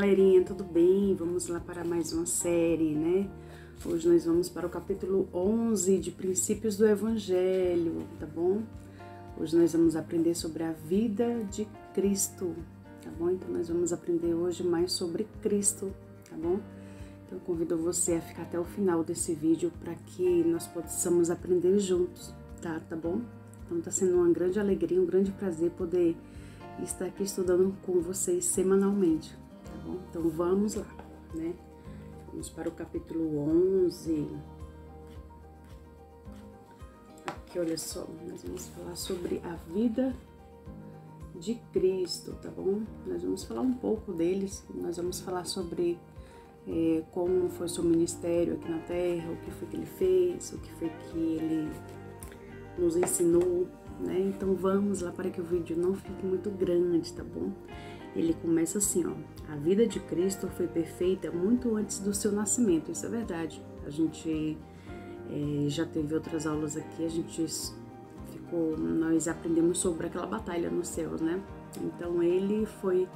galerinha, tudo bem? Vamos lá para mais uma série, né? Hoje nós vamos para o capítulo 11 de Princípios do Evangelho, tá bom? Hoje nós vamos aprender sobre a vida de Cristo, tá bom? Então nós vamos aprender hoje mais sobre Cristo, tá bom? Então eu convido você a ficar até o final desse vídeo para que nós possamos aprender juntos, tá bom? Então tá sendo uma grande alegria, um grande prazer poder estar aqui estudando com vocês semanalmente, tá bom? Então vamos lá, né? Vamos para o capítulo 11. Aqui, olha só, nós vamos falar sobre a vida de Cristo, tá bom? Nós vamos falar um pouco deles, nós vamos falar sobre como foi seu ministério aqui na Terra, o que foi que ele fez, o que foi que ele nos ensinou, né? Então vamos lá para que o vídeo não fique muito grande, tá bom? Ele começa assim, ó: a vida de Cristo foi perfeita muito antes do seu nascimento. Isso é verdade. A gente já teve outras aulas aqui, nós aprendemos sobre aquela batalha nos céus, né? Então ele foi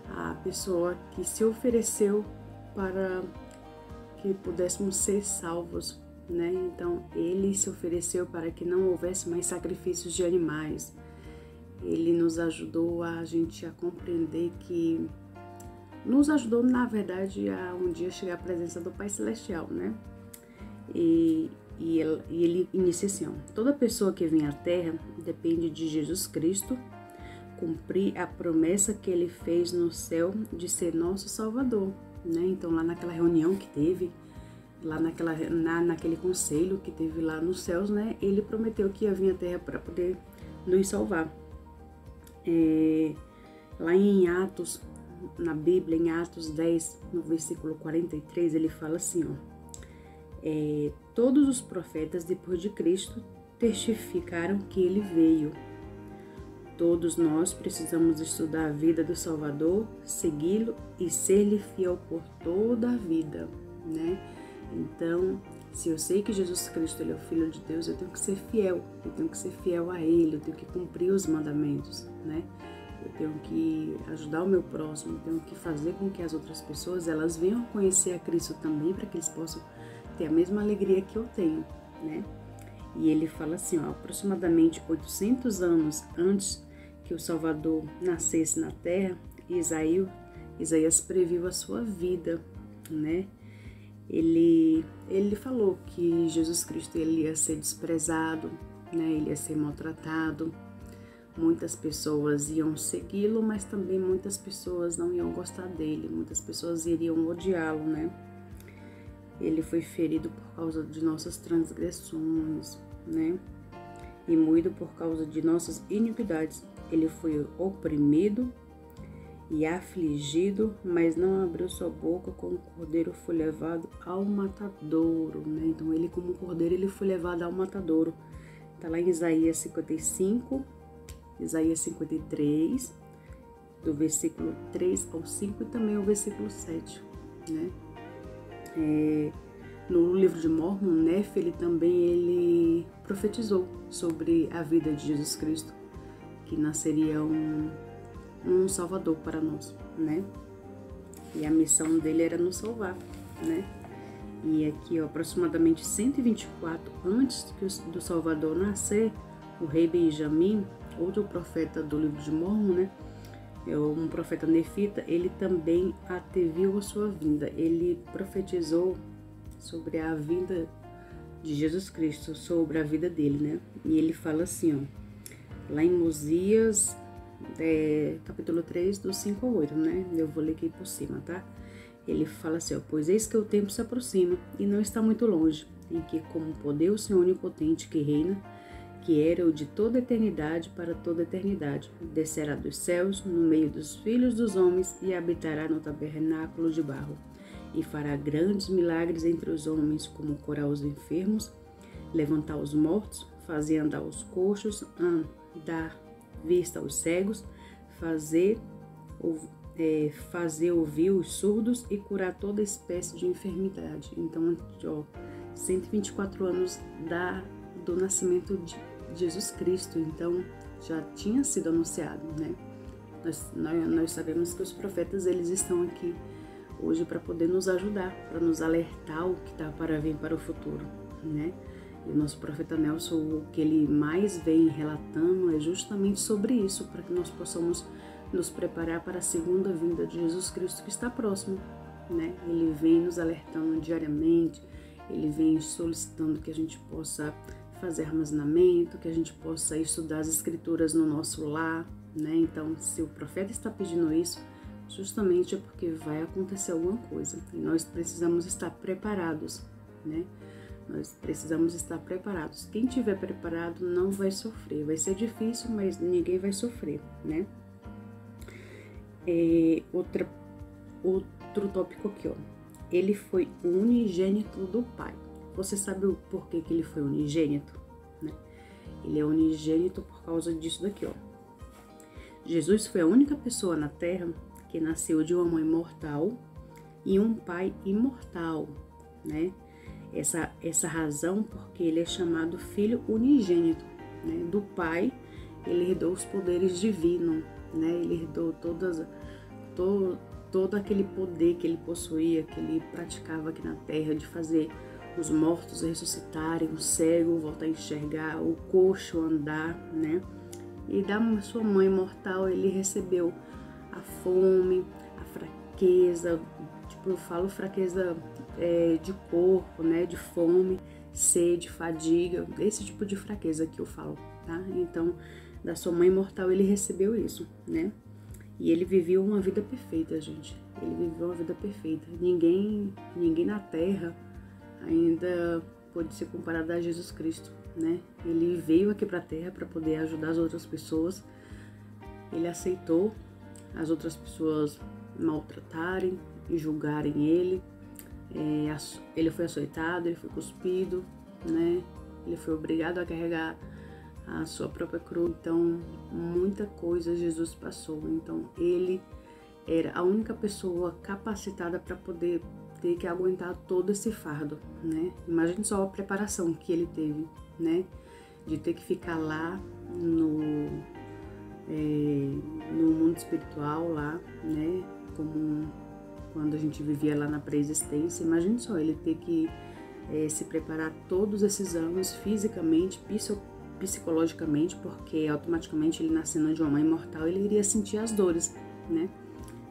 a pessoa que se ofereceu para que pudéssemos ser salvos, né? Então ele se ofereceu para que não houvesse mais sacrifícios de animais. Ele nos ajudou a compreender que nos ajudou, na verdade, a um dia chegar à presença do Pai Celestial, né? E ele inicia assim, ó: toda pessoa que vem à Terra depende de Jesus Cristo cumprir a promessa que ele fez no céu de ser nosso Salvador, né? Então lá naquela reunião que teve lá naquele conselho que teve lá nos céus, né? Ele prometeu que ia vir à Terra para poder nos salvar. Lá em Atos, na Bíblia, em Atos 10, no versículo 43, ele fala assim, ó: todos os profetas depois de Cristo testificaram que ele veio. Todos nós precisamos estudar a vida do Salvador, segui-lo e ser-lhe fiel por toda a vida, né? Então, se eu sei que Jesus Cristo ele é o Filho de Deus, eu tenho que ser fiel, a Ele, eu tenho que cumprir os mandamentos, né? Eu tenho que ajudar o meu próximo, eu tenho que fazer com que as outras pessoas, elas venham conhecer a Cristo também, para que eles possam ter a mesma alegria que eu tenho, né? E ele fala assim, ó: aproximadamente 800 anos antes que o Salvador nascesse na Terra, Isaías previu a sua vida, né? Ele falou que Jesus Cristo ele ia ser desprezado, né? Ele ia ser maltratado. Muitas pessoas iam segui-lo, mas também muitas pessoas não iam gostar dele. Muitas pessoas iriam odiá-lo, né? Ele foi ferido por causa de nossas transgressões, né? E moído por causa de nossas iniquidades. Ele foi oprimido e afligido, mas não abriu sua boca. Como cordeiro foi levado ao matadouro, né? Então ele, como cordeiro, ele foi levado ao matadouro. Tá lá em Isaías 55, Isaías 53, do versículo 3 ao 5 e também o versículo 7, né? No livro de Mórmon, Nefe, ele profetizou sobre a vida de Jesus Cristo, que nasceria um Salvador para nós, né? E a missão dele era nos salvar, né? E aqui, ó, aproximadamente 124 antes do Salvador nascer, o rei Benjamim, outro profeta do livro de Mórmon, né? Um profeta nefita, ele também anteviu a sua vinda. Ele profetizou sobre a vinda de Jesus Cristo, sobre a vida dele, né? E ele fala assim, ó, lá em Osias, capítulo 3, do 5 ao 8, né? Eu vou ler aqui por cima, tá? Ele fala assim, ó: pois eis que o tempo se aproxima e não está muito longe, em que, como poder o Senhor onipotente que reina, que era o de toda eternidade para toda eternidade, descerá dos céus no meio dos filhos dos homens e habitará no tabernáculo de barro, e fará grandes milagres entre os homens, como curar os enfermos, levantar os mortos, fazer andar os coxos, dar vista aos cegos, fazer ouvir os surdos e curar toda espécie de enfermidade. Então, ó, 124 anos do nascimento de Jesus Cristo, então já tinha sido anunciado, né? Nós sabemos que os profetas, eles estão aqui hoje para poder nos ajudar, para nos alertar o que está para vir para o futuro, né? E o nosso profeta Nelson, o que ele mais vem relatando é justamente sobre isso, para que nós possamos nos preparar para a segunda vinda de Jesus Cristo que está próximo, né? Ele vem nos alertando diariamente, ele vem solicitando que a gente possa fazer armazenamento, que a gente possa estudar as escrituras no nosso lar, né? Então, se o profeta está pedindo isso, justamente é porque vai acontecer alguma coisa e nós precisamos estar preparados, né? Nós precisamos estar preparados. Quem estiver preparado não vai sofrer. Vai ser difícil, mas ninguém vai sofrer, né? Outro tópico aqui, ó. Ele foi o unigênito do Pai. Você sabe o porquê que ele foi unigênito, né? Ele é unigênito por causa disso daqui, ó. Jesus foi a única pessoa na Terra que nasceu de uma mãe mortal e um pai imortal, né? Essa razão porque ele é chamado filho unigênito, né? Do pai, ele herdou os poderes divinos, né? Ele herdou todo aquele poder que ele possuía, que ele praticava aqui na terra, de fazer os mortos ressuscitarem, o cego voltar a enxergar, o coxo andar, né? E da sua mãe mortal ele recebeu a fome, a fraqueza, tipo, eu falo fraqueza de corpo, né, de fome, sede, fadiga, esse tipo de fraqueza que eu falo, tá? Então, da sua mãe mortal ele recebeu isso, né? E ele viveu uma vida perfeita, gente. Ele viveu uma vida perfeita. Ninguém na Terra ainda pode ser comparado a Jesus Cristo, né? Ele veio aqui para a Terra para poder ajudar as outras pessoas. Ele aceitou as outras pessoas maltratarem e julgarem ele. Ele foi açoitado, ele foi cuspido, né? Ele foi obrigado a carregar a sua própria cruz. Então, muita coisa Jesus passou. Então, ele era a única pessoa capacitada para poder ter que aguentar todo esse fardo, né? Imagine só a preparação que ele teve, né? De ter que ficar lá no mundo espiritual lá, né? Como quando a gente vivia lá na pré-existência. Imagine só ele ter que se preparar todos esses anos fisicamente, psicologicamente, porque automaticamente ele nascendo de uma mãe mortal, ele iria sentir as dores, né?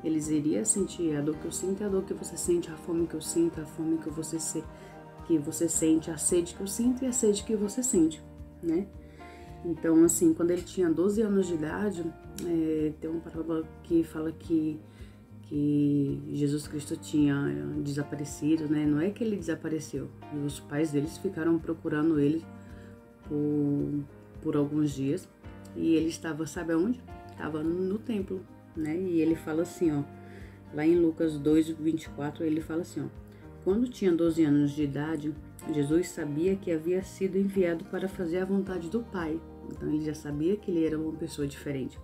Eles iriam sentir a dor que eu sinto, a dor que você sente, a fome que eu sinto, a fome que você sente, a sede que eu sinto e a sede que você sente, né? Então, assim, quando ele tinha 12 anos de idade, tem uma parábola que fala que Jesus Cristo tinha desaparecido, né? Não é que ele desapareceu, os pais deles ficaram procurando ele por alguns dias e ele estava, sabe aonde? Estava no templo, né? E ele fala assim, ó, lá em Lucas 2:24, ele fala assim, ó: quando tinha 12 anos de idade, Jesus sabia que havia sido enviado para fazer a vontade do Pai. Então ele já sabia que ele era uma pessoa diferente.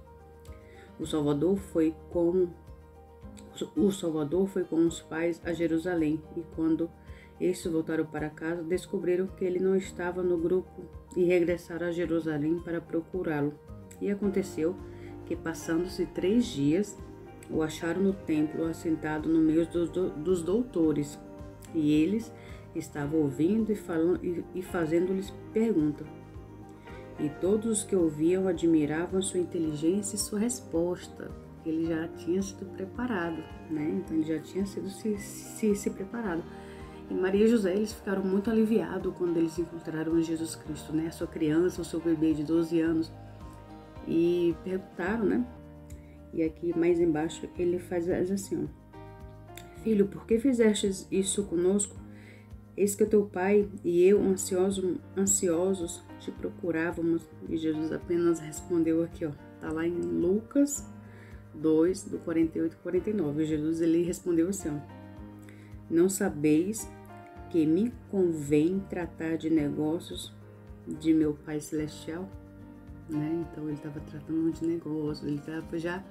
O Salvador foi com os pais a Jerusalém, e quando estes voltaram para casa, descobriram que ele não estava no grupo e regressaram a Jerusalém para procurá-lo. E aconteceu que, passando-se 3 dias, o acharam no templo, assentado no meio dos doutores, e eles estavam ouvindo e fazendo-lhes pergunta. E todos os que ouviam admiravam sua inteligência e sua resposta. Ele já tinha sido preparado, né? Então ele já tinha sido se preparado. E Maria e José, eles ficaram muito aliviados quando eles encontraram Jesus Cristo, né? A sua criança, o seu bebê de 12 anos. E perguntaram, né? E aqui mais embaixo ele faz assim, ó: filho, por que fizestes isso conosco? Eis que o teu pai e eu, ansiosos, te procurávamos. E Jesus apenas respondeu aqui, ó. Tá lá em Lucas 2, do 48 e 49. Jesus, ele respondeu assim, ó: não sabeis que me convém tratar de negócios de meu Pai Celestial? Né? Então ele estava tratando de negócios, ele estava já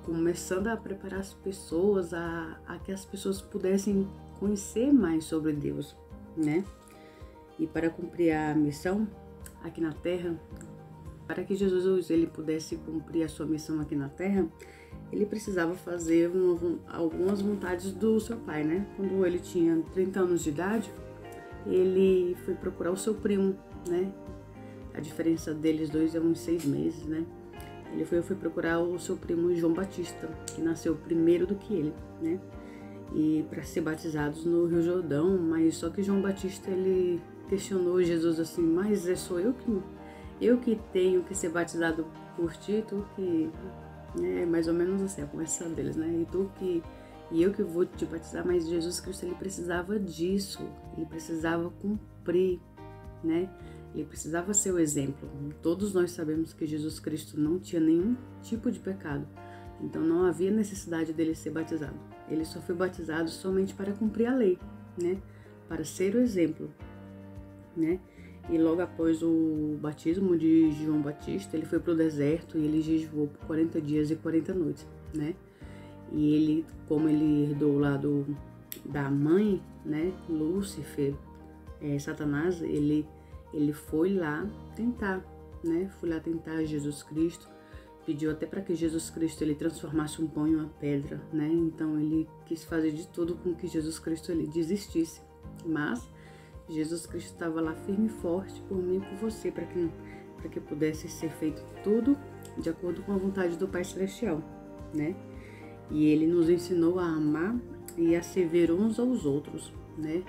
começando a preparar as pessoas a que as pessoas pudessem conhecer mais sobre Deus, né? E para cumprir a missão aqui na Terra, para que Jesus ele pudesse cumprir a sua missão aqui na Terra, ele precisava fazer algumas vontades do seu pai, né? Quando ele tinha 30 anos de idade, ele foi procurar o seu primo, né? A diferença deles dois é uns 6 meses, né? Ele foi procurar o seu primo João Batista, que nasceu primeiro do que ele, né? E para ser batizados no Rio Jordão, mas só que João Batista ele questionou Jesus assim, mas sou eu que tenho que ser batizado por ti, tu que, né, mais ou menos assim a conversa deles, né? E eu que vou te batizar, mas Jesus Cristo ele precisava disso, ele precisava cumprir, né? Ele precisava ser o exemplo. Todos nós sabemos que Jesus Cristo não tinha nenhum tipo de pecado, então não havia necessidade dele ser batizado. Ele só foi batizado somente para cumprir a lei, né? Para ser o exemplo, né? E logo após o batismo de João Batista, ele foi para o deserto e ele jejuou por 40 dias e 40 noites, né? E ele, como ele herdou o lado da mãe, né? Lúcifer, Satanás, ele foi lá tentar, né? Foi lá tentar Jesus Cristo. Pediu até para que Jesus Cristo ele transformasse um pão em uma pedra, né? Então ele quis fazer de tudo com que Jesus Cristo ele desistisse. Mas Jesus Cristo estava lá firme e forte por mim e por você, para que pudesse ser feito tudo de acordo com a vontade do Pai Celestial, né? E ele nos ensinou a amar e a servir uns aos outros, né?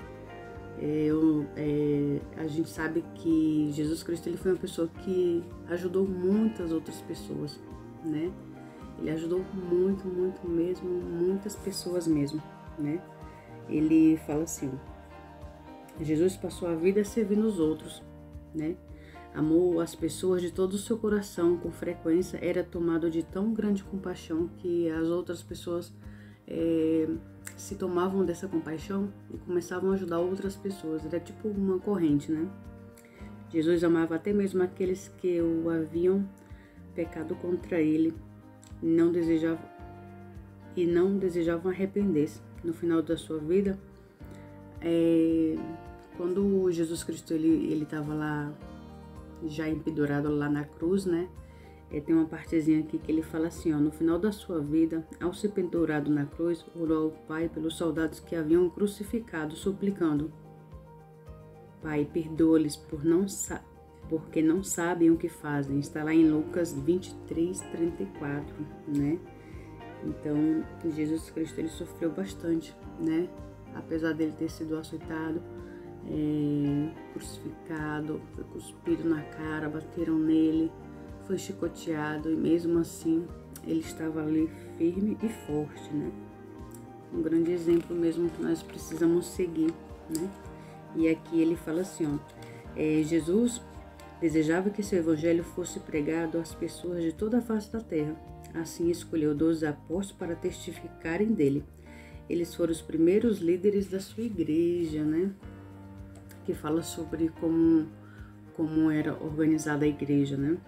A gente sabe que Jesus Cristo ele foi uma pessoa que ajudou muitas outras pessoas, né? Ele ajudou muito, muito mesmo, muitas pessoas mesmo, né? Ele fala assim, Jesus passou a vida servindo os outros, né? Amou as pessoas de todo o seu coração, com frequência era tomado de tão grande compaixão que as outras pessoas se tomavam dessa compaixão e começavam a ajudar outras pessoas. Era tipo uma corrente, né? Jesus amava até mesmo aqueles que o haviam pecado contra ele e não desejavam arrepender-se. No final da sua vida, quando Jesus Cristo ele estava lá já empedurado lá na cruz, né? Tem uma partezinha aqui que ele fala assim, ó, no final da sua vida, ao ser pendurado na cruz, orou ao Pai pelos soldados que haviam crucificado, suplicando, Pai, perdoa-lhes porque não sabem o que fazem. Está lá em Lucas 23:34, né? Então, Jesus Cristo, ele sofreu bastante, né? Apesar dele ter sido açoitado, crucificado, foi cuspido na cara, bateram nele, foi chicoteado e mesmo assim ele estava ali firme e forte, né? Um grande exemplo mesmo que nós precisamos seguir, né? E aqui ele fala assim, ó, Jesus desejava que seu evangelho fosse pregado às pessoas de toda a face da terra. Assim escolheu 12 apóstolos para testificarem dele. Eles foram os primeiros líderes da sua igreja, né? Que fala sobre como era organizada a igreja, né?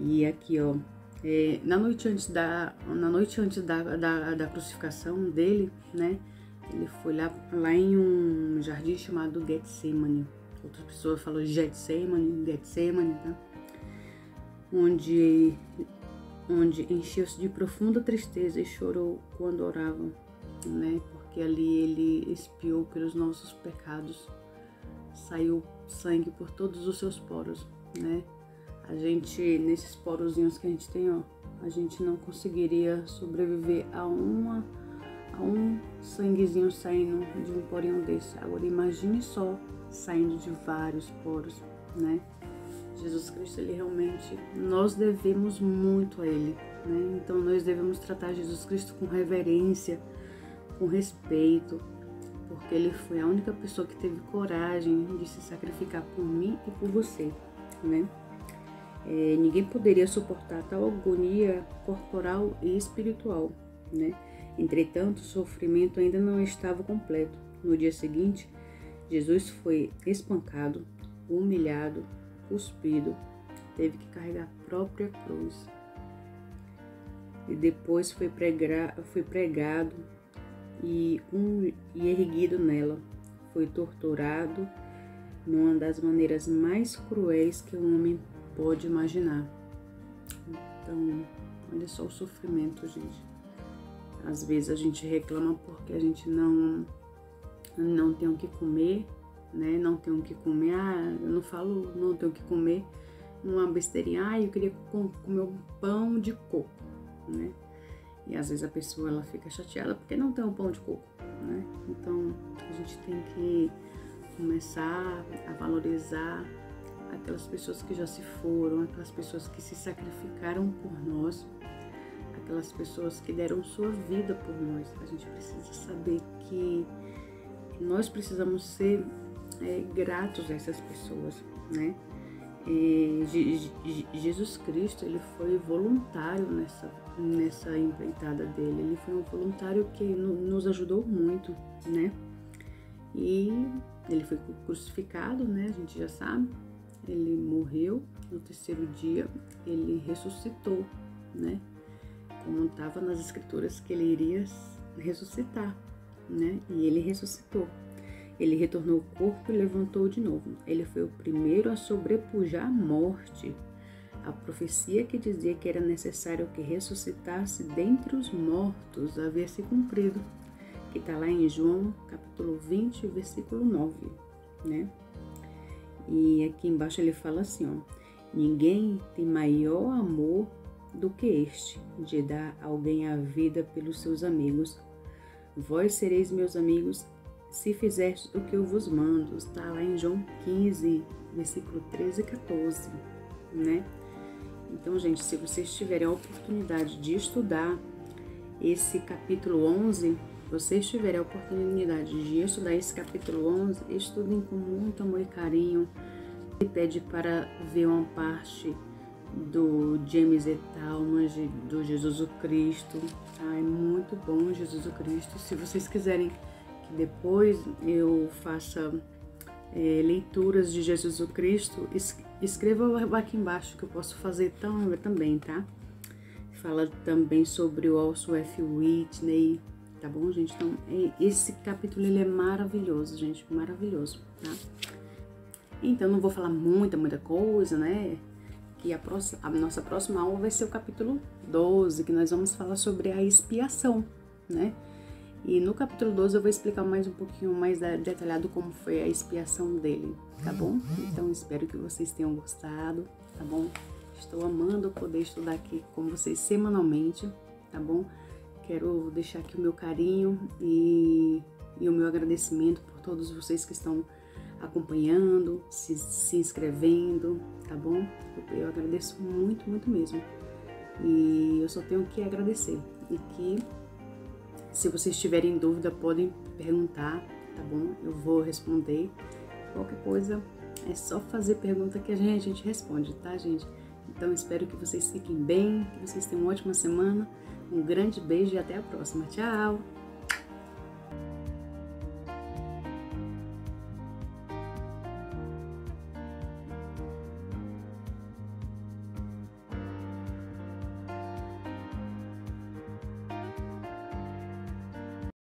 E aqui, ó, na noite antes da crucificação dele, né? Ele foi lá em um jardim chamado Getsemane. Outras pessoas falam Getsemane, né? Onde encheu-se de profunda tristeza e chorou quando orava, né? Porque ali ele expiou pelos nossos pecados, saiu sangue por todos os seus poros, né? A gente, nesses porozinhos que a gente tem, ó, a gente não conseguiria sobreviver a um sanguezinho saindo de um porinho desse. Agora imagine só saindo de vários poros, né? Jesus Cristo, ele realmente, nós devemos muito a ele, né? Então nós devemos tratar Jesus Cristo com reverência, com respeito, porque ele foi a única pessoa que teve coragem de se sacrificar por mim e por você, né? Ninguém poderia suportar tal agonia corporal e espiritual, né? Entretanto, o sofrimento ainda não estava completo. No dia seguinte, Jesus foi espancado, humilhado, cuspido, teve que carregar a própria cruz. E depois foi pregado e erguido nela. Foi torturado numa das maneiras mais cruéis que um homem pode imaginar. Então, olha só o sofrimento, gente. Às vezes a gente reclama porque a gente não tem o que comer, né? Não tem o que comer. Eu não falo não tenho o que comer uma besteirinha. Eu queria comer um pão de coco, né? E às vezes a pessoa ela fica chateada porque não tem um pão de coco, né? Então a gente tem que começar a valorizar aquelas pessoas que já se foram, aquelas pessoas que se sacrificaram por nós, aquelas pessoas que deram sua vida por nós. A gente precisa saber que nós precisamos ser gratos a essas pessoas, né? Jesus Cristo, ele foi voluntário nessa empreitada dele. Ele foi um voluntário que nos ajudou muito, né? E ele foi crucificado, né? A gente já sabe. Ele morreu, no terceiro dia ele ressuscitou, né? Como estava nas escrituras que ele iria ressuscitar, né? E ele ressuscitou. Ele retornou o corpo e levantou de novo. Ele foi o primeiro a sobrepujar a morte. A profecia que dizia que era necessário que ressuscitasse dentre os mortos havia se cumprido, que está lá em João, capítulo 20, versículo 9, né? E aqui embaixo ele fala assim, ó: ninguém tem maior amor do que este, de dar alguém a vida pelos seus amigos. Vós sereis meus amigos se fizerdes o que eu vos mando. Está lá em João 15, versículo 13 e 14, né? Então, gente, se vocês tiverem a oportunidade de estudar esse capítulo 11, vocês tiverem a oportunidade de estudar esse capítulo 11, estudem com muito amor e carinho. Ele pede para ver uma parte do James E. Talmage, do Jesus o Cristo. É muito bom Jesus o Cristo. Se vocês quiserem que depois eu faça leituras de Jesus o Cristo, escreva aqui embaixo que eu posso fazer também, tá? Fala também sobre o Also F. Whitney, tá bom, gente? Então, esse capítulo ele é maravilhoso, gente, maravilhoso, tá? Então, não vou falar muita coisa, né? Que a nossa próxima aula vai ser o capítulo 12, que nós vamos falar sobre a expiação, né? E no capítulo 12 eu vou explicar um pouquinho mais detalhado como foi a expiação dele, tá bom? Então, espero que vocês tenham gostado, tá bom? Estou amando poder estudar aqui com vocês semanalmente, tá bom? Quero deixar aqui o meu carinho e o meu agradecimento por todos vocês que estão acompanhando, se inscrevendo, tá bom? Eu agradeço muito mesmo. E eu só tenho que agradecer. E que, se vocês tiverem dúvida, podem perguntar, tá bom? Eu vou responder. Qualquer coisa, é só fazer pergunta que a gente responde, tá, gente? Então, espero que vocês fiquem bem, que vocês tenham uma ótima semana. Um grande beijo e até a próxima. Tchau!